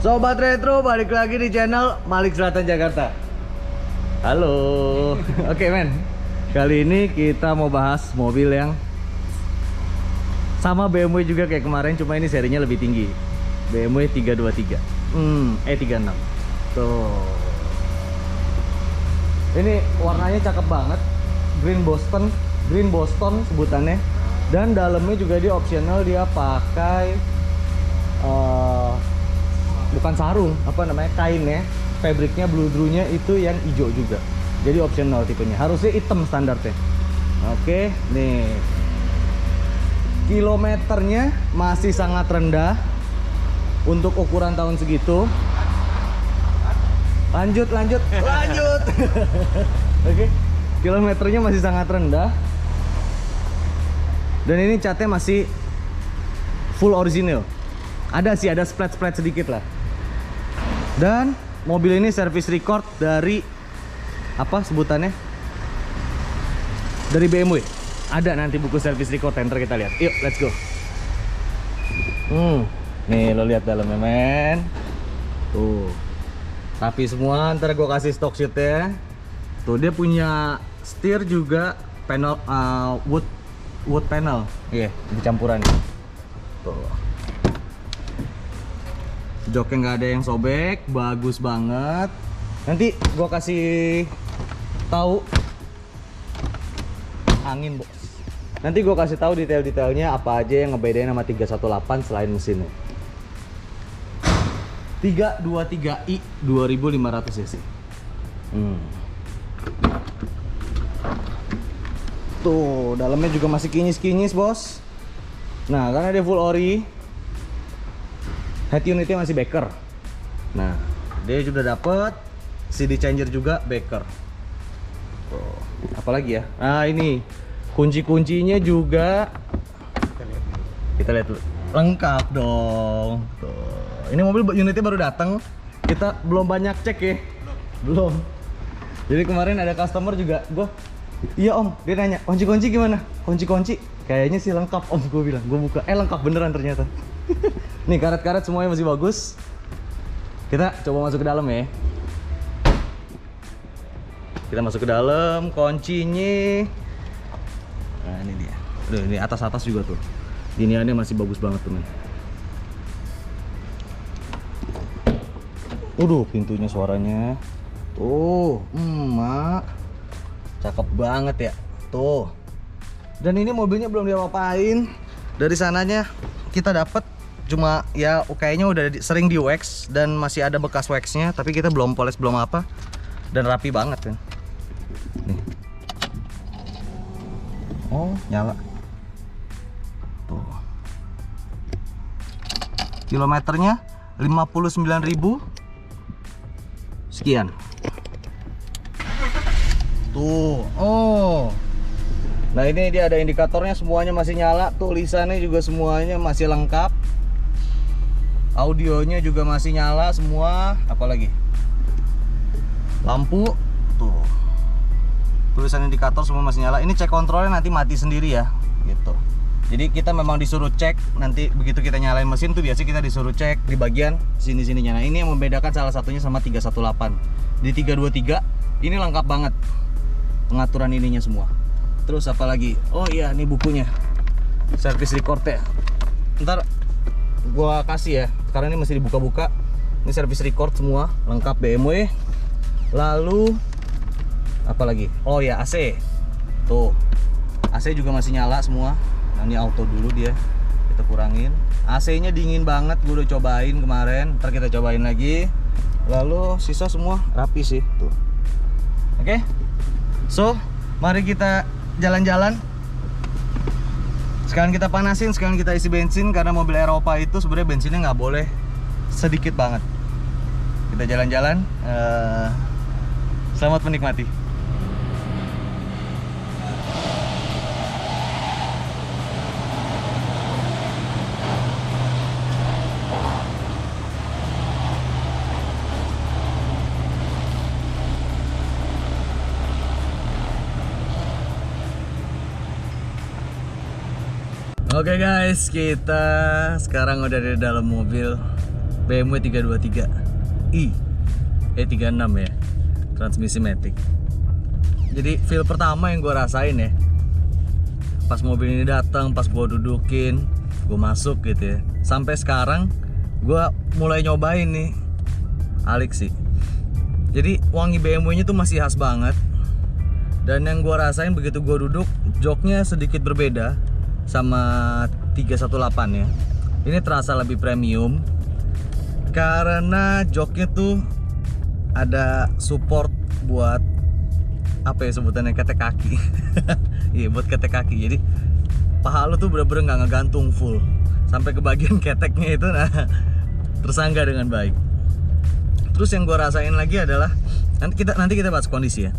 Sobat Retro, balik lagi di channel Malik Selatan Jakarta. Halo. Oke men, kali ini kita mau bahas mobil yang sama BMW juga kayak kemarin, cuma ini serinya lebih tinggi. BMW 323 36. Tuh, ini warnanya cakep banget, Green Boston sebutannya. Dan dalamnya juga dia optional, dia pakai bukan sarung, apa namanya, kain ya, fabriknya bludrunya itu yang hijau juga, jadi optional tipenya, harusnya hitam standarnya. Oke, nih kilometernya masih sangat rendah untuk ukuran tahun segitu. Lanjut Oke, kilometernya masih sangat rendah dan ini catnya masih full original. Ada splat sedikit lah. Dan mobil ini service record dari apa sebutannya, dari BMW. Ada nanti buku service record, ntar kita lihat. Yuk, let's go. Nih lo lihat dalamnya men. Tuh, rapi semua. Ntar gue kasih stock shootnya. Tuh, dia punya setir juga, panel wood panel. Iya, dicampuran. Tuh, joknya nggak ada yang sobek, bagus banget. Nanti gua kasih tahu angin, bos. Nanti gua kasih tahu detail-detailnya apa aja yang ngebedain sama 318 selain mesinnya. 323i 2500 cc. Tuh, dalamnya juga masih kinyis-kinyis, bos. Nah, karena dia full ori, head unitnya masih Becker. Nah, dia sudah dapet CD changer juga Becker. Oh, apalagi ya? Nah, ini kunci-kuncinya juga kita lihat dulu. Lengkap dong. Tuh. Ini mobil unitnya baru datang. Kita belum banyak cek ya. Belum. Jadi kemarin ada customer juga, iya om, dia nanya kunci-kunci gimana? Kunci-kunci kayaknya sih lengkap om, gue bilang. Gue buka, lengkap beneran ternyata. Nih karet-karet semuanya masih bagus. Kita coba masuk ke dalam ya. Kita masuk ke dalam, kuncinya. Nah ini dia. Aduh, ini atas-atas juga tuh. Giniannya masih bagus banget tuh men. Pintunya suaranya. Tuh, mak. Cakep banget ya. Tuh. Dan ini mobilnya belum diapa-apain. Dari sananya kita dapat cuma ya kayaknya udah sering di wax dan masih ada bekas waxnya, tapi kita belum poles belum apa, dan rapi banget kan. Nih. Oh, nyala. Tuh. Kilometernya 59.000 sekian. Tuh. Oh. Nah, ini dia ada indikatornya, semuanya masih nyala, tulisannya juga semuanya masih lengkap. Audionya juga masih nyala semua. Apalagi lampu tuh, tulisan indikator semua masih nyala. Ini cek kontrolnya nanti mati sendiri ya gitu. Jadi kita memang disuruh cek nanti begitu kita nyalain mesin tuh, biasanya kita disuruh cek di bagian sini-sininya. Nah, ini yang membedakan salah satunya sama 318. Di 323 ini lengkap banget pengaturan ininya semua. Terus apalagi, oh iya, ini bukunya, service record ya. Ntar gua kasih ya, karena ini masih dibuka-buka. Ini service record semua lengkap BMW. Lalu apalagi, oh ya, AC. Tuh, AC juga masih nyala semua. Nah, ini auto dulu dia, kita kurangin. AC nya dingin banget, gue udah cobain kemarin, ntar kita cobain lagi. Lalu sisa semua rapi sih tuh. Oke, so mari kita jalan-jalan. Sekarang kita panasin, sekarang kita isi bensin, karena mobil Eropa itu sebenarnya bensinnya nggak boleh sedikit banget. Kita jalan-jalan. Selamat menikmati. Oke guys, kita sekarang udah di dalam mobil BMW 323i 36 ya, transmisi matic. Jadi feel pertama yang gue rasain ya, pas mobil ini datang, pas gue dudukin, gue masuk gitu ya. Sampai sekarang gue mulai nyobain nih Alex sih. Jadi wangi BMW-nya tuh masih khas banget. Dan yang gue rasain begitu gue duduk, joknya sedikit berbeda sama 318 ya. Ini terasa lebih premium karena joknya tuh ada support buat apa ya sebutannya, ketek kaki. Iya, buat ketek kaki. Jadi paha lu tuh bener-bener nggak ngegantung full sampai ke bagian keteknya itu, nah tersangga dengan baik. Terus yang gue rasain lagi adalah nanti kita bahas kondisi ya.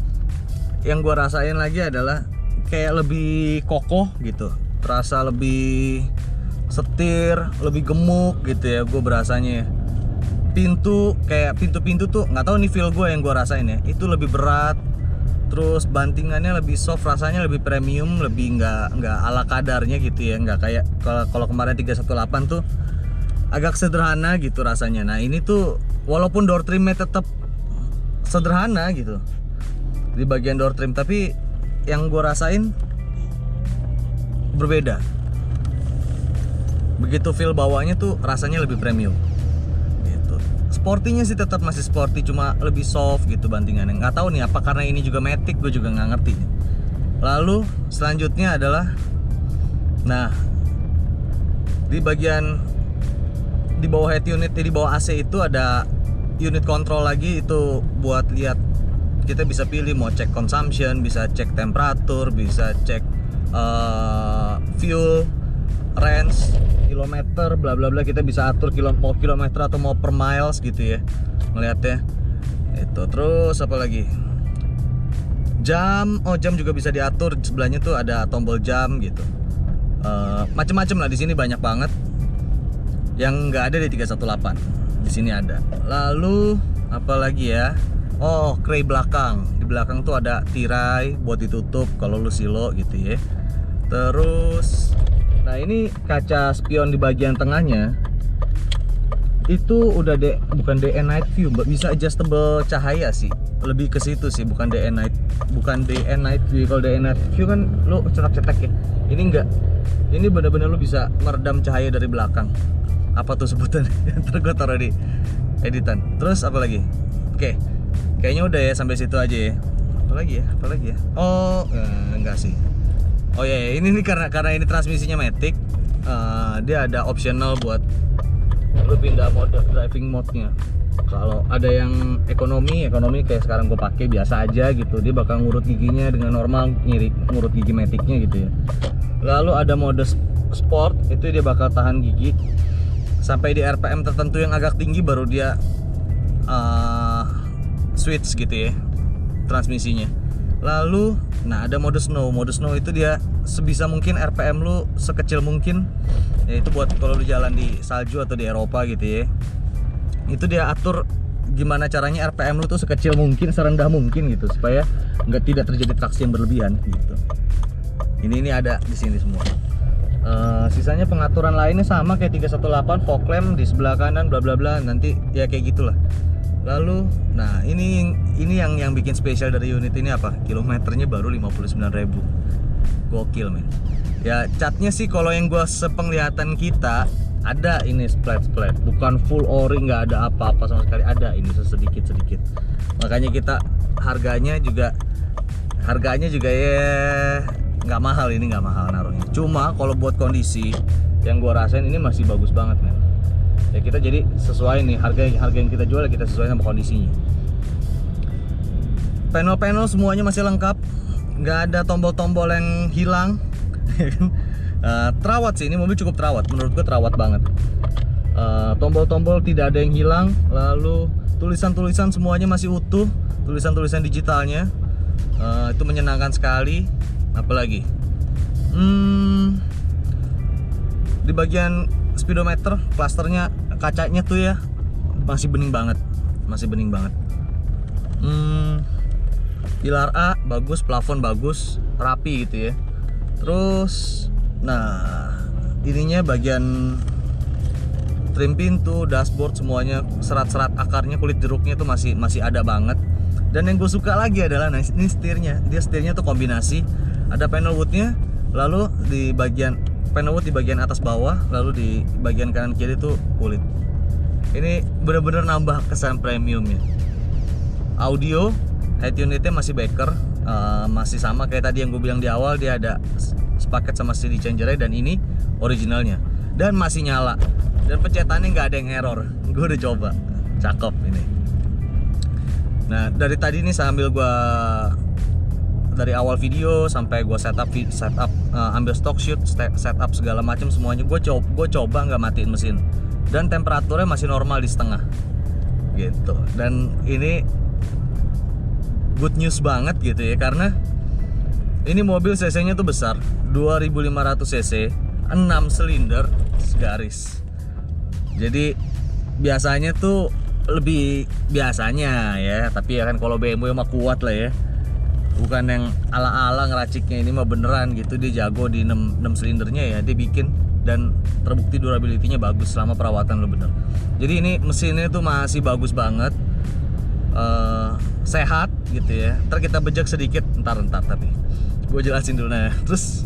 Yang gue rasain lagi adalah kayak lebih kokoh gitu, terasa lebih setir, lebih gemuk gitu ya. Gue berasanya ya. Pintu tuh nggak tahu nih feel gue yang gue rasain ya, itu lebih berat. Terus bantingannya lebih soft, rasanya lebih premium, lebih nggak ala kadarnya gitu ya, nggak kayak kalau kemarin 318 tuh agak sederhana gitu rasanya. Nah ini tuh walaupun door trimnya tetap sederhana gitu di bagian door trim, tapi yang gue rasain berbeda. Begitu feel bawahnya tuh rasanya lebih premium. Sportinya sih tetap masih sporty, cuma lebih soft gitu bantingannya. Nggak tahu nih apa karena ini juga matic, gue juga nggak ngerti. Lalu selanjutnya adalah, nah di bagian di bawah head unit, di bawah AC itu ada unit control lagi, itu buat lihat, kita bisa pilih mau cek consumption, bisa cek temperatur, bisa cek fuel, range, kilometer, bla bla bla. Kita bisa atur mau kilometer atau mau per miles gitu ya ngeliatnya itu. Terus apa lagi, jam juga bisa diatur, sebelahnya tuh ada tombol jam gitu. Macem-macem lah di sini, banyak banget yang nggak ada di 318, di sini ada. Lalu apa lagi ya, kray belakang. Di belakang tuh ada tirai buat ditutup kalau lu silo gitu ya. Terus nah ini kaca spion di bagian tengahnya itu udah bukan day and night view, bisa adjustable cahaya sih, lebih ke situ sih, bukan day and night view. Kalau day and night view kan lu cetak-cetak ya, ini enggak, ini bener-bener lu bisa meredam cahaya dari belakang. Apa tuh sebutannya? Ntar gue taruh di editan. Terus apa lagi? Oke, kayaknya udah ya, sampai situ aja ya. Apa lagi ya? Enggak sih. Oh ya, ini nih karena ini transmisinya matic, dia ada optional buat lu pindah mode, driving mode-nya. Kalau ada yang ekonomi kayak sekarang gue pakai biasa aja gitu, dia bakal ngurut giginya dengan normal, ngurut gigi maticnya gitu ya. Lalu ada mode sport, itu dia bakal tahan gigi sampai di RPM tertentu yang agak tinggi, baru dia switch gitu ya transmisinya. Lalu nah ada mode snow itu dia sebisa mungkin RPM lu sekecil mungkin ya, itu buat kalau lu jalan di salju atau di Eropa gitu ya. Itu dia atur gimana caranya RPM lu tuh sekecil mungkin, serendah mungkin gitu, supaya tidak terjadi traksi yang berlebihan gitu. Ini ada di sini semua. Sisanya pengaturan lainnya sama kayak 318, fog lamp di sebelah kanan, bla bla bla, nanti ya kayak gitulah. Lalu nah ini yang bikin spesial dari unit ini apa? Kilometernya baru 59.000. Gokil men. Ya catnya sih kalau yang gua sepenglihatan kita ada ini splat, bukan full ori, nggak ada apa-apa sama sekali, ada ini sedikit. Makanya kita harganya juga ya nggak mahal, ini nggak mahal naruhnya. Cuma kalau buat kondisi yang gua rasain ini masih bagus banget men. Ya kita jadi sesuai nih, harga yang kita jual kita sesuai sama kondisinya. Panel semuanya masih lengkap, nggak ada tombol-tombol yang hilang. Terawat sih, ini mobil cukup terawat, menurut gue terawat banget. Tombol-tombol tidak ada yang hilang. Lalu tulisan-tulisan semuanya masih utuh, tulisan-tulisan digitalnya, itu menyenangkan sekali. Apalagi di bagian speedometer, klasternya, kacanya tuh ya masih bening banget. Pilar A bagus, plafon bagus, rapi gitu ya. Terus nah ininya bagian trim pintu, dashboard, semuanya serat-serat akarnya, kulit jeruknya tuh masih ada banget. Dan yang gue suka lagi adalah ini setirnya. Dia setirnya tuh kombinasi, ada panel woodnya, lalu di bagian panel wood di bagian atas bawah, lalu di bagian kanan kiri tuh kulit. Ini bener-bener nambah kesan premiumnya. Audio head unitnya masih Becker, masih sama kayak tadi yang gue bilang di awal, dia ada sepaket sama CD changernya, dan ini originalnya, dan masih nyala, dan pencetannya nggak ada yang error. Gue udah coba, cakep ini. Nah dari tadi nih sambil gue dari awal video sampai gue setup ambil stock shoot, setup segala macam semuanya, gue coba nggak matiin mesin, dan temperaturnya masih normal di setengah gitu. Dan ini good news banget gitu ya, karena ini mobil cc-nya tuh besar, 2500 cc, 6 silinder segaris. Jadi biasanya tuh lebih biasanya ya, tapi ya kan kalau BMW mah kuat lah ya, bukan yang ala-ala ngeraciknya. Ini mah beneran gitu, dia jago di 6 silindernya ya, dia bikin, dan terbukti durability-nya bagus selama perawatan lo bener. Jadi ini mesinnya tuh masih bagus banget, sehat gitu ya. Ntar kita bejek sedikit, ntar tapi gue jelasin dulu. Nah terus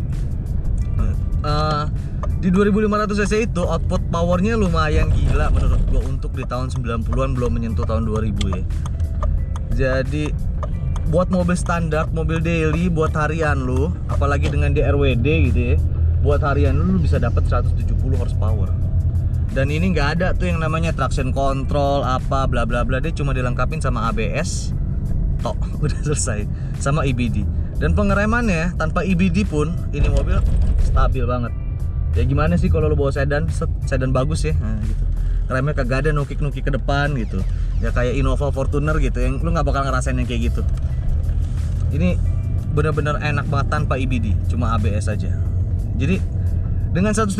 di 2500 cc itu output powernya lumayan gila menurut gue untuk di tahun 90-an, belum menyentuh tahun 2000 ya. Jadi buat mobil standar, mobil daily, buat harian lu, apalagi dengan DRWD gitu ya, buat harian lu bisa dapat 170 horsepower. Dan ini nggak ada tuh yang namanya traction control apa bla bla bla, dia cuma dilengkapin sama ABS tok, udah selesai, sama EBD. Dan pengeremannya tanpa EBD pun ini mobil stabil banget. Ya gimana sih kalau lu bawa sedan bagus ya, nah, gitu. Remnya kagak ada nukik-nukik ke depan gitu. Ya kayak Innova Fortuner gitu, yang lu nggak bakal ngerasain yang kayak gitu. Ini bener-bener enak banget tanpa EBD, cuma ABS aja. Jadi dengan 170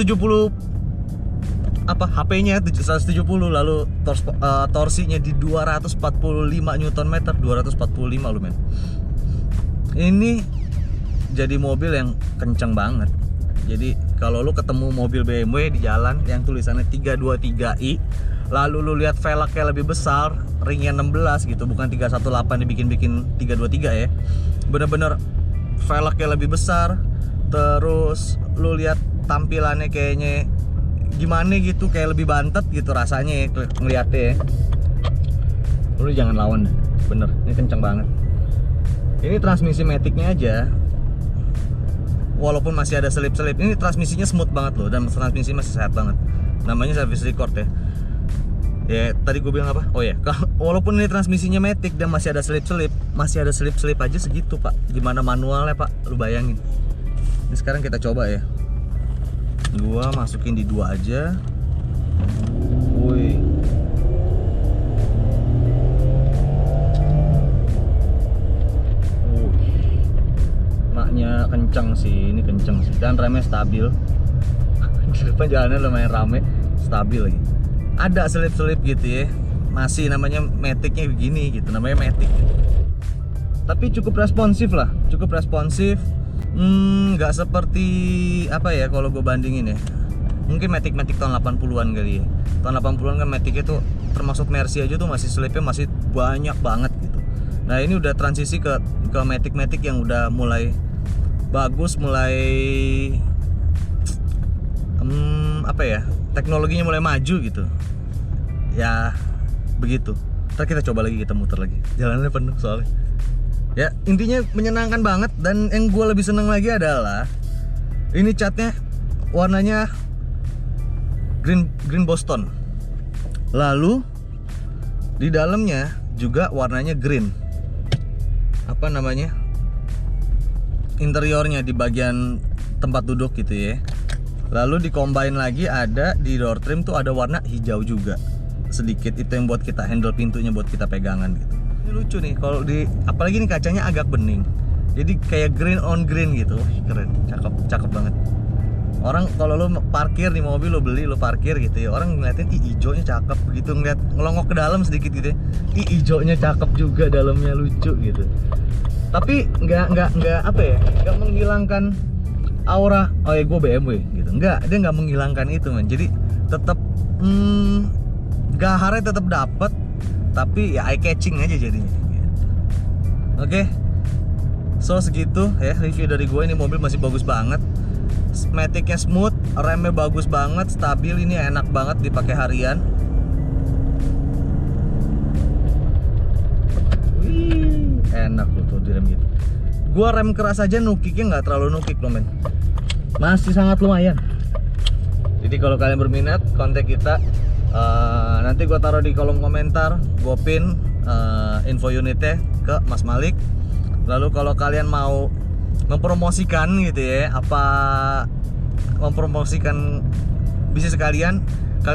HP-nya 170, lalu torsinya di 245 Nm, 245 lu men. Ini jadi mobil yang kenceng banget. Jadi kalau lu ketemu mobil BMW di jalan yang tulisannya 323i, lalu lu lihat velgnya lebih besar, ringnya 16 gitu, bukan 318 dibikin 323 ya. Bener-bener velgnya lebih besar, terus lu lihat tampilannya kayaknya gimana gitu, kayak lebih bantet gitu rasanya ya ngeliatnya ya. Lu jangan lawan deh, bener, ini kenceng banget. Ini transmisi maticnya aja, walaupun masih ada selip-selip, ini transmisinya smooth banget loh, dan transmisi masih sehat banget. Namanya service record ya. Ya tadi gue bilang apa? Oh ya, walaupun ini transmisinya matic dan masih ada selip-selip aja segitu pak. Gimana manualnya pak? Lu bayangin. Ini sekarang kita coba ya. Gua masukin di 2 aja. Woi. Maknya kencang sih, ini kencang sih, dan remnya stabil. Di depan jalannya lumayan rame, stabil lagi. Ada selip-selip gitu ya, masih namanya maticnya begini gitu, namanya matic. Tapi cukup responsif lah, nggak seperti apa ya kalau gue bandingin ya. Mungkin matic tahun 80-an kali ya. Tahun 80-an kan maticnya tuh termasuk Mercy aja tuh masih selipnya masih banyak banget gitu. Nah ini udah transisi ke matic yang udah mulai bagus, mulai apa ya, teknologinya mulai maju gitu ya, begitu. Ntar kita coba lagi, kita muter lagi, jalannya penuh soalnya ya. Intinya menyenangkan banget, dan yang gue lebih seneng lagi adalah ini catnya warnanya green Boston, lalu di dalamnya juga warnanya green, apa namanya, interiornya di bagian tempat duduk gitu ya. Lalu dicombine lagi ada di door trim tuh ada warna hijau juga sedikit, itu yang buat kita handle pintunya, buat kita pegangan gitu. Ini lucu nih kalau di, apalagi nih kacanya agak bening, jadi kayak green on green gitu. Keren, cakep banget. Orang kalau lo parkir di mobil, lo beli, lo parkir gitu ya, orang ngeliatin ih hijaunya cakep, begitu ngeliat ngelongok ke dalam sedikit gitu ya, ih hijaunya cakep juga, dalamnya lucu gitu. Tapi nggak apa ya, nggak menghilangkan aura oh ya gue BMW gitu, dia nggak menghilangkan itu man. Jadi tetap gaharnya tetap dapet, tapi ya eye catching aja jadinya gitu. Oke. So segitu ya review dari gue. Ini mobil masih bagus banget, maticnya smooth, remnya bagus banget, stabil, ini enak banget dipakai harian. Wih, enak loh tuh direm gitu. Gua rem keras aja nukiknya nggak terlalu nukik loh men, masih sangat lumayan. Jadi kalau kalian berminat kontak kita, nanti gua taruh di kolom komentar, gua pin info unitnya ke Mas Malik. Lalu kalau kalian mau mempromosikan gitu ya, mempromosikan bisnis kalian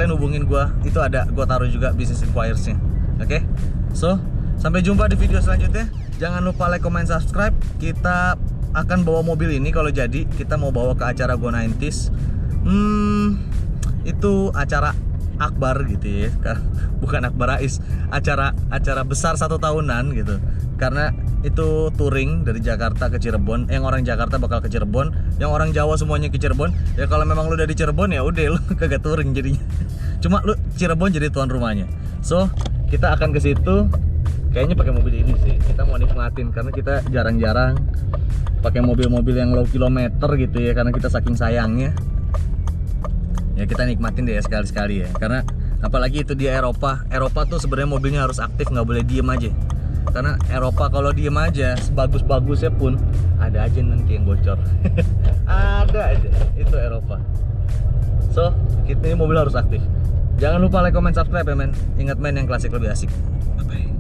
hubungin gua. Itu ada gua taruh juga business inquiries-nya. Oke? So, sampai jumpa di video selanjutnya. Jangan lupa like, comment, subscribe. Kita akan bawa mobil ini kalau jadi, kita mau bawa ke acara Go 90s. Itu acara akbar gitu ya. Bukan akbar Rais, acara besar 1 tahunan gitu. Karena itu touring dari Jakarta ke Cirebon. Yang orang Jakarta bakal ke Cirebon, yang orang Jawa semuanya ke Cirebon. Ya kalau memang lu udah di Cirebon ya udah lu kagak touring jadinya. Cuma lu Cirebon jadi tuan rumahnya. So, kita akan ke situ. Kayaknya pakai mobil ini sih. Kita mau nikmatin karena kita jarang-jarang pakai mobil-mobil yang low kilometer gitu ya, karena kita saking sayangnya. Ya kita nikmatin deh ya sekali-sekali ya. Karena apalagi itu di Eropa. Eropa tuh sebenarnya mobilnya harus aktif, nggak boleh diem aja. Karena Eropa kalau diem aja, sebagus-bagusnya pun ada aja nanti yang bocor. Ada aja, itu Eropa. So, ini mobil harus aktif. Jangan lupa like, comment, subscribe ya men. Ingat men, yang klasik lebih asik. Bye-bye.